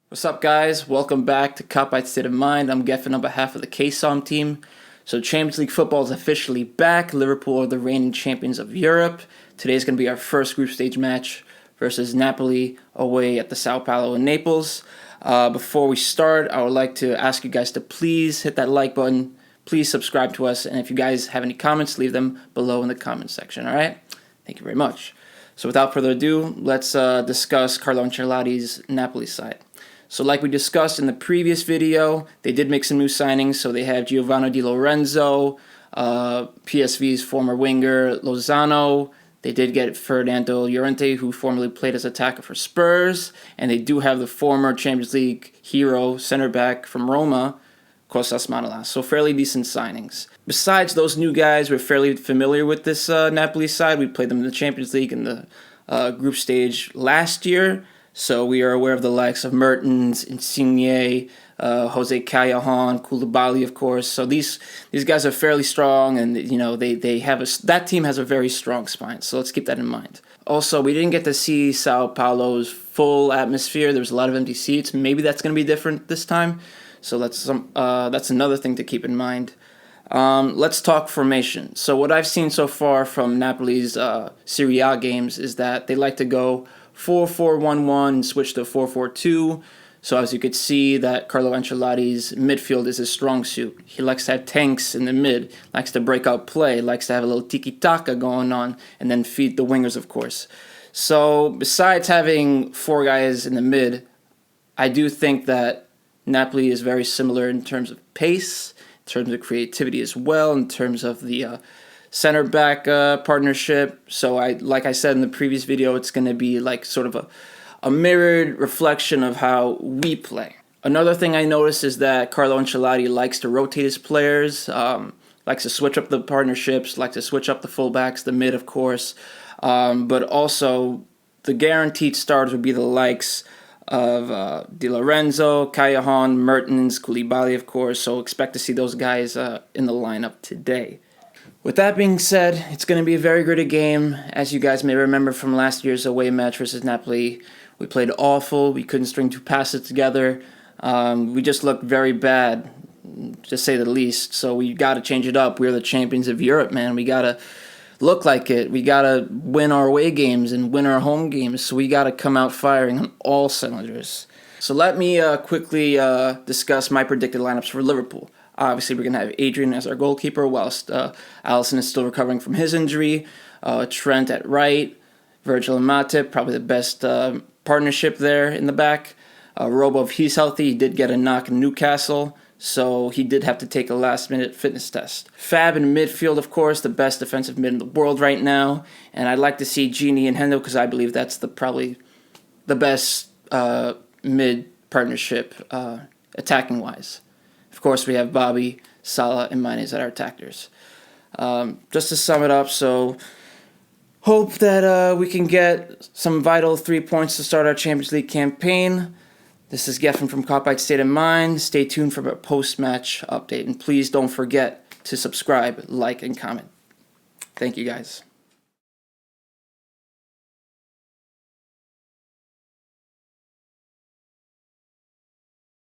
What's up, guys? Welcome back to Cop by State of Mind. I'm Geffen on behalf of the KSOM team. So Champions League football is officially back. Liverpool are the reigning champions of Europe. Today's going to be our first group stage match versus Napoli away at the Sao Paulo in Naples. Before we start, I would like to ask you guys to please hit that like button. Please subscribe to us. And if you guys have any comments, leave them below in the comment section. All right? Thank you very much. So without further ado, let's discuss Carlo Ancelotti's Napoli side. So like we discussed in the previous video, they did make some new signings. So they have Giovanni Di Lorenzo, PSV's former winger Lozano. They did get Ferdinando Llorente, who formerly played as attacker for Spurs. And they do have the former Champions League hero center back from Roma, Kostas Manolas. So fairly decent signings. Besides those new guys, we're fairly familiar with this Napoli side. We played them in the Champions League in the group stage last year. So we are aware of the likes of Mertens, Insigne, Jose Callejon, Koulibaly, of course. So these guys are fairly strong, and they have that team has a very strong spine. So let's keep that in mind. Also, we didn't get to see Sao Paulo's full atmosphere. There was a lot of empty seats. Maybe that's going to be different this time. So that's another thing to keep in mind. Let's talk formation. So what I've seen so far from Napoli's Serie A games is that they like to go 4-4-1-1 and switch to 4-4-2. So as you could see, that Carlo Ancelotti's midfield is his strong suit. He likes to have tanks in the mid, likes to break out play, likes to have a little tiki-taka going on, and then feed the wingers, of course. So besides having four guys in the mid, I do think that Napoli is very similar in terms of pace, in terms of creativity as well, in terms of the center back partnership. So like I said in the previous video, it's going to be like sort of a mirrored reflection of how we play. Another thing I noticed is that Carlo Ancelotti likes to rotate his players, likes to switch up the partnerships, likes to switch up the fullbacks, the mid, of course, but also the guaranteed starters would be the likes of Di Lorenzo, Callejon, Mertens, Koulibaly, of course. So expect to see those guys in the lineup today. With that being said, it's going to be a very gritty game. As you guys may remember from last year's away match versus Napoli, we played awful. We couldn't string two passes together. We just looked very bad, to say the least. So we got to change it up. We're the champions of Europe, man. We got to look like it. We got to win our away games and win our home games. So we got to come out firing on all cylinders. So let me quickly discuss my predicted lineups for Liverpool. Obviously, we're going to have Adrian as our goalkeeper, whilst Alisson is still recovering from his injury. Trent at right. Virgil and Matip, probably the best partnership there in the back. Robo, if he's healthy, he did get a knock in Newcastle, so he did have to take a last-minute fitness test. Fab in midfield, of course, the best defensive mid in the world right now. And I'd like to see Gini and Hendo, because I believe that's probably the best mid partnership attacking-wise. Of course, we have Bobby, Salah, and Mane as our attackers. Just to sum it up, so hope that we can get some vital 3 points to start our Champions League campaign. This is Geffen from Cop by State of Mind. Stay tuned for a post-match update. And please don't forget to subscribe, like, and comment. Thank you, guys.